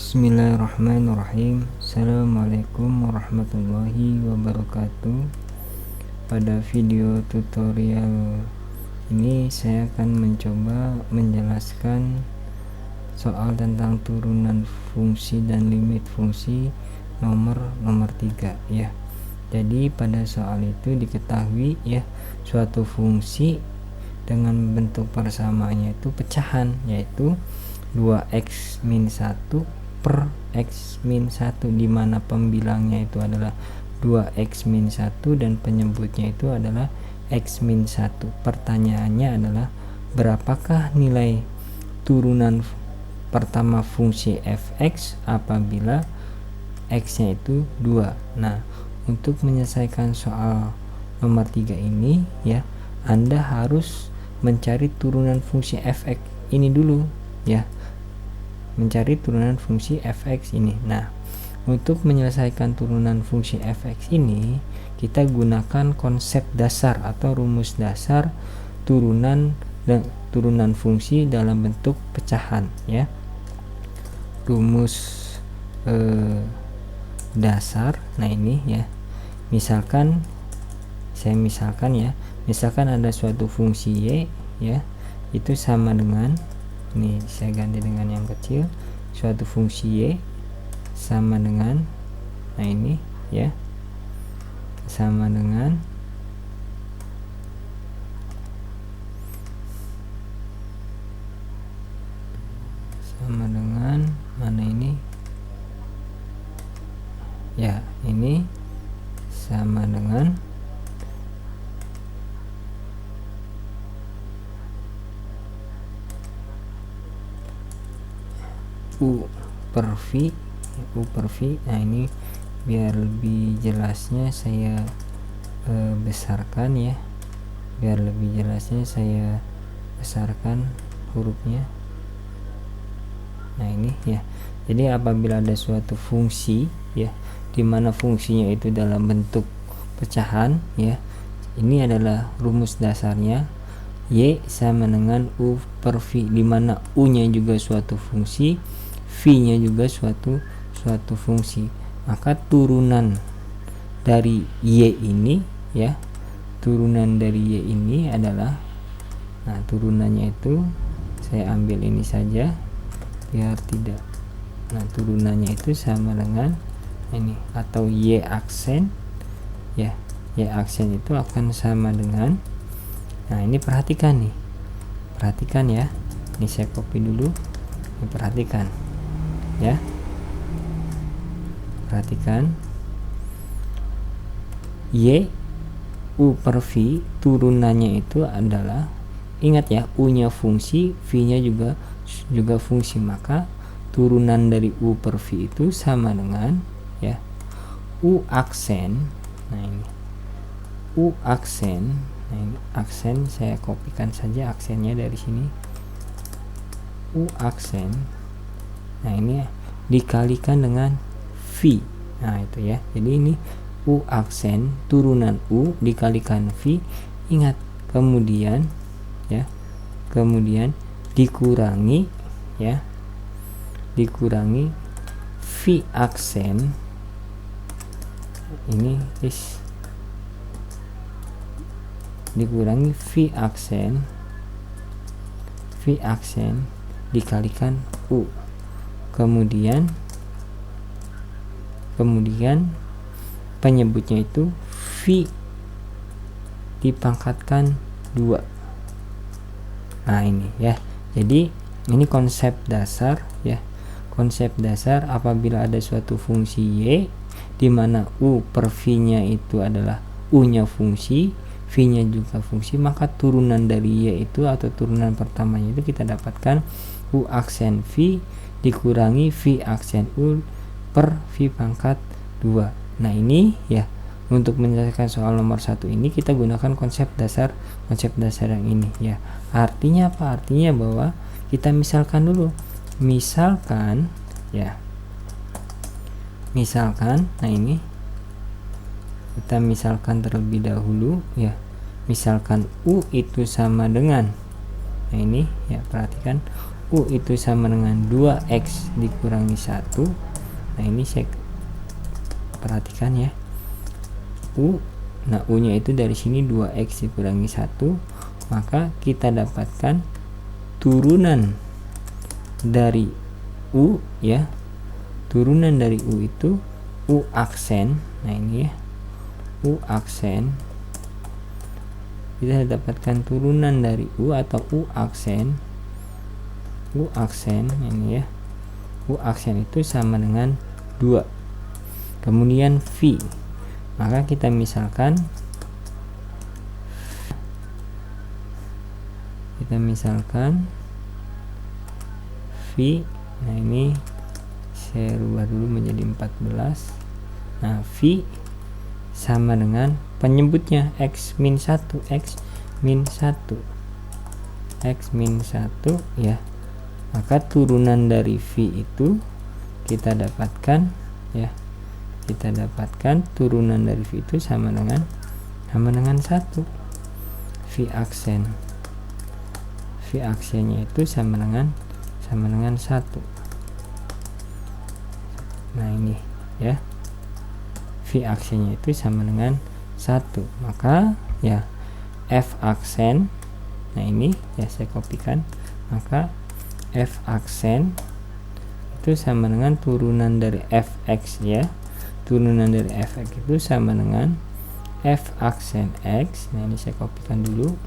Bismillahirrahmanirrahim. Assalamualaikum warahmatullahi wabarakatuh. Pada video tutorial ini saya akan mencoba menjelaskan soal tentang turunan fungsi dan limit fungsi nomor 3 ya. Jadi pada soal itu diketahui ya, suatu fungsi dengan bentuk persamaannya itu pecahan, yaitu 2x min 1 per x min 1, dimana pembilangnya itu adalah 2x min 1 dan penyebutnya itu adalah x min 1. Pertanyaannya adalah berapakah nilai turunan pertama fungsi fx apabila x nya itu 2. Nah, untuk menyelesaikan soal nomor 3 ini ya, Anda harus mencari turunan fungsi fx ini dulu ya, mencari turunan fungsi fx ini. Nah, untuk menyelesaikan turunan fungsi fx ini kita gunakan konsep dasar atau rumus dasar turunan fungsi dalam bentuk pecahan ya. Rumus dasar. Nah, ini ya, misalkan ada suatu fungsi y ya, itu sama dengan, ini saya ganti dengan yang kecil, suatu fungsi y sama dengan, nah ini ya, sama dengan mana ini ya, ini sama dengan U per V. Nah, ini biar lebih jelasnya saya besarkan ya, besarkan hurufnya. Nah, ini ya, jadi apabila ada suatu fungsi ya, dimana fungsinya itu dalam bentuk pecahan ya, ini adalah rumus dasarnya y sama dengan U per V, dimana U nya juga suatu fungsi, V nya juga suatu fungsi. Maka turunan dari y ini ya, adalah, nah turunannya itu saya ambil ini saja biar tidak, nah turunannya itu sama dengan ini, atau y aksen ya, y aksen itu akan sama dengan, nah ini perhatikan ya, ini saya copy dulu, ini perhatikan ya, perhatikan y U per V turunannya itu adalah, ingat ya, U nya fungsi, V nya juga fungsi, maka turunan dari U per V itu sama dengan ya, U aksen. Nah, ini U aksen. Nah, ini aksen, saya kopikan saja aksennya dari sini, U aksen. Nah, ini dikalikan dengan V. Nah, itu ya, jadi ini U aksen turunan U dikalikan V. Ingat, kemudian dikurangi ya, dikurangi V aksen. Ini dikurangi V aksen dikalikan U, kemudian penyebutnya itu V dipangkatkan 2. Nah, ini ya, jadi ini konsep dasar ya, konsep dasar apabila ada suatu fungsi y di mana U per V nya itu adalah U nya fungsi, V nya juga fungsi, maka turunan dari y itu atau turunan pertamanya itu kita dapatkan U aksen V dikurangi V aksen U per V pangkat 2. Nah, ini ya, untuk menyelesaikan soal nomor 1 ini kita gunakan konsep dasar yang ini ya. Artinya apa? Artinya bahwa kita misalkan dulu, misalkan, nah ini kita misalkan terlebih dahulu ya, misalkan U itu sama dengan, nah ini ya, perhatikan U itu sama dengan 2x dikurangi 1. Nah ini saya perhatikan ya, U, nah U nya itu dari sini 2x dikurangi 1, maka kita dapatkan turunan dari U ya, turunan dari U itu U aksen. Nah ini ya, U aksen, kita dapatkan turunan dari U atau U aksen. U aksen ini ya, U aksen itu sama dengan 2. Kemudian V, maka kita misalkan V, nah ini saya rubah dulu menjadi 14. Nah V sama dengan penyebutnya x min 1, x min 1 ya, maka turunan dari V itu kita dapatkan ya, kita dapatkan turunan dari V itu sama dengan 1. V aksennya itu sama dengan 1. Nah ini ya, V aksennya itu sama dengan 1, maka ya F aksen, nah ini ya saya kopikan, maka F aksen itu sama dengan turunan dari Fx ya, turunan dari Fx itu sama dengan F aksen X. Nah ini saya kopikan dulu,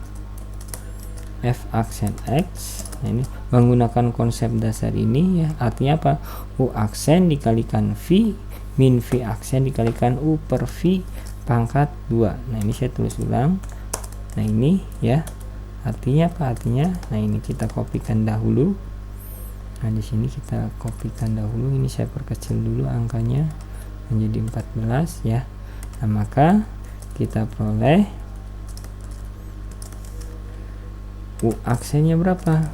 F aksen X. Nah ini menggunakan konsep dasar ini ya, artinya apa? U aksen dikalikan V min V aksen dikalikan U per V pangkat 2. Nah ini saya tulis ulang. Nah ini ya, artinya apa? Artinya, nah ini kita kopikan dahulu. Nah di sini kita kopikan dahulu, ini saya perkecil dulu angkanya menjadi 14 ya. Nah maka kita peroleh U aksennya berapa?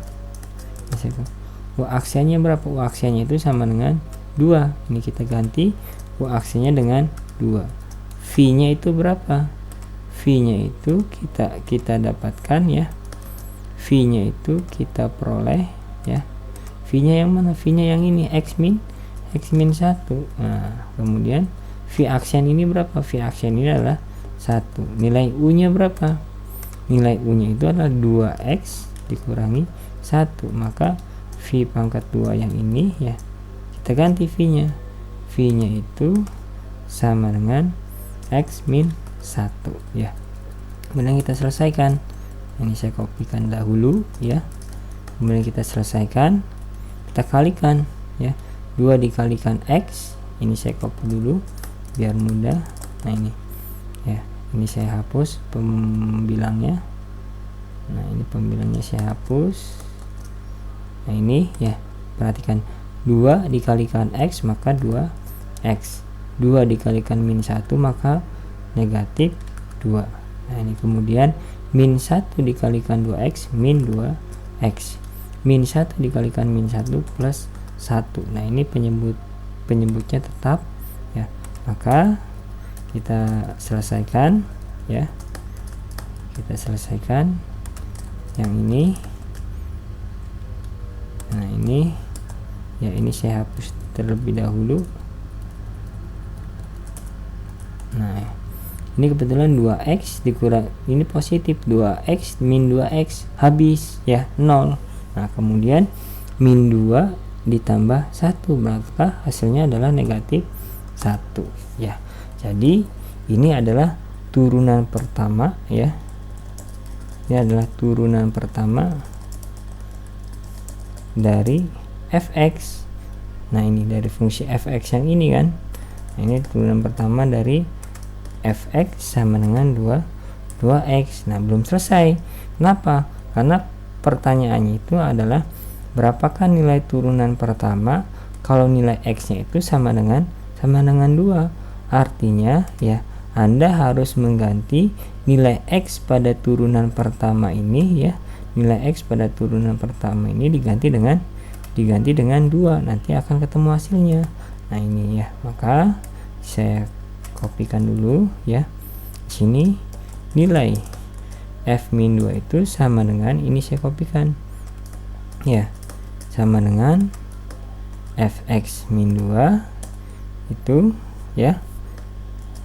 U aksennya berapa? U aksennya itu sama dengan 2. Ini kita ganti U aksennya dengan 2. V nya itu berapa? V nya itu kita dapatkan ya, V nya itu kita peroleh ya, V nya yang mana? V nya yang ini, x min 1. Nah kemudian V aksen ini berapa? V aksen ini adalah 1. Nilai U nya berapa? Nilai U nya itu adalah 2x dikurangi 1, maka V pangkat 2 yang ini ya, kita ganti V nya. V nya itu sama dengan x min 1 ya. Kemudian kita selesaikan. Ini saya kopikan dahulu ya. Kemudian kita selesaikan, kita kalikan ya. 2 dikalikan x, ini saya copy dulu biar mudah. Nah ini ya, ini saya hapus pembilangnya. Nah ini pembilangnya saya hapus. Nah ini ya, perhatikan 2 dikalikan x maka 2x, 2 dikalikan min 1 maka negatif 2. Nah ini kemudian min 1 dikalikan 2x min 2x, min 1 dikalikan min 1 plus 1. Nah ini penyebutnya tetap ya, maka kita selesaikan ya, kita selesaikan yang ini. Nah ini ya, ini saya hapus terlebih dahulu. Nah ini kebetulan 2x dikurang, ini positif, 2x min 2x habis ya 0. Nah kemudian min 2 ditambah 1, maka hasilnya adalah negatif 1 ya. Jadi ini adalah turunan pertama ya, ini adalah turunan pertama dari fx. Nah ini dari fungsi fx yang ini kan. Nah, ini turunan pertama dari fx sama dengan 2x. Nah belum selesai. Kenapa? Karena pertanyaannya itu adalah berapakah nilai turunan pertama kalau nilai x nya itu sama dengan 2. Artinya ya, Anda harus mengganti nilai x pada turunan pertama ini ya, nilai x pada turunan pertama ini diganti dengan 2, nanti akan ketemu hasilnya. Nah ini ya, maka saya kopikan dulu ya. Di sini nilai f min 2 itu sama dengan, ini saya kopikan ya, sama dengan fx min 2 itu ya.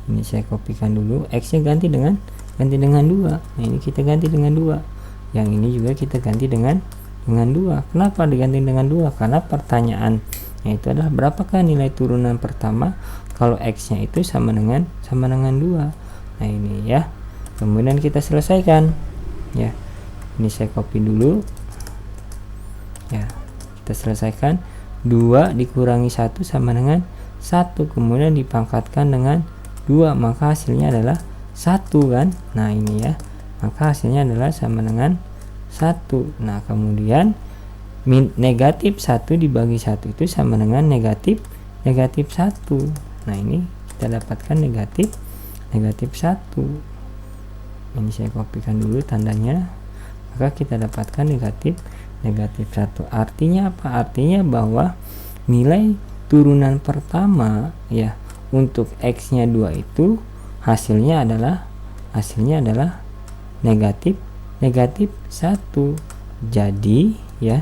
Ini saya kopikan dulu, x nya ganti dengan 2. Nah ini kita ganti dengan 2, yang ini juga kita ganti dengan 2. Kenapa diganti dengan 2? Karena pertanyaannya itu adalah berapakah nilai turunan pertama kalau x nya itu sama dengan 2. Nah ini ya, kemudian kita selesaikan ya. Ini saya copy dulu ya, kita selesaikan. 2 dikurangi 1 sama dengan 1, kemudian dipangkatkan dengan 2, maka hasilnya adalah 1 kan. Nah ini ya, maka hasilnya adalah sama dengan 1. Nah kemudian negatif 1 dibagi 1 itu sama dengan negatif 1. Nah ini kita dapatkan negatif 1. Ini saya kopikan dulu tandanya, maka kita dapatkan negatif 1. Artinya apa? Artinya bahwa nilai turunan pertama ya untuk x nya 2 itu hasilnya adalah negatif 1. Jadi ya,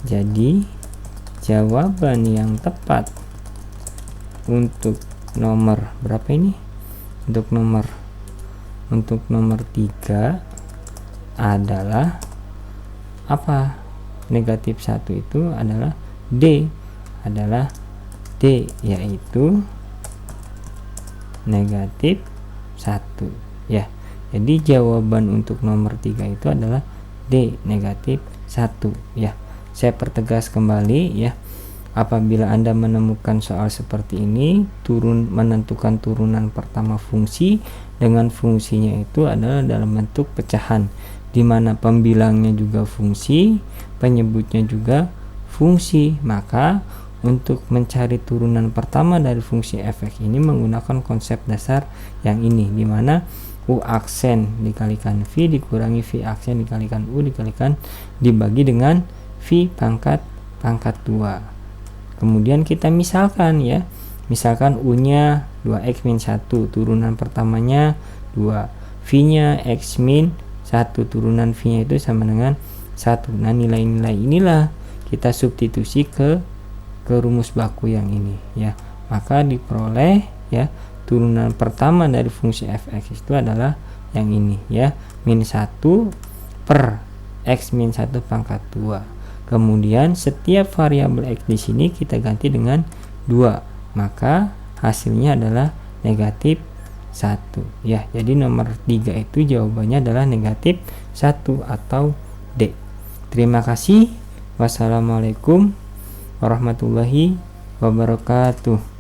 jadi jawaban yang tepat untuk nomor berapa ini? Untuk nomor 3 adalah apa? Negatif 1 itu adalah D, yaitu negatif 1 ya. Jadi jawaban untuk nomor 3 itu adalah D, negatif 1 ya. Saya pertegas kembali ya, apabila Anda menemukan soal seperti ini, menentukan turunan pertama fungsi dengan fungsinya itu adalah dalam bentuk pecahan, di mana pembilangnya juga fungsi, penyebutnya juga fungsi. Maka untuk mencari turunan pertama dari fungsi fx ini menggunakan konsep dasar yang ini, di mana u aksen dikalikan v dikurangi v aksen dikalikan u dibagi dengan v pangkat 2. Kemudian kita misalkan ya, misalkan u nya 2x min 1, turunan pertamanya 2, v nya x min 1, turunan v nya itu sama dengan 1. Nah nilai-nilai inilah kita substitusi ke rumus baku yang ini ya, maka diperoleh ya turunan pertama dari fungsi fx itu adalah yang ini ya, min 1 per x min 1 pangkat 2. Kemudian setiap variabel x di sini kita ganti dengan 2, maka hasilnya adalah negatif 1 ya. Jadi nomor 3 itu jawabannya adalah negatif 1 atau D. Terima kasih. Wassalamualaikum warahmatullahi wabarakatuh.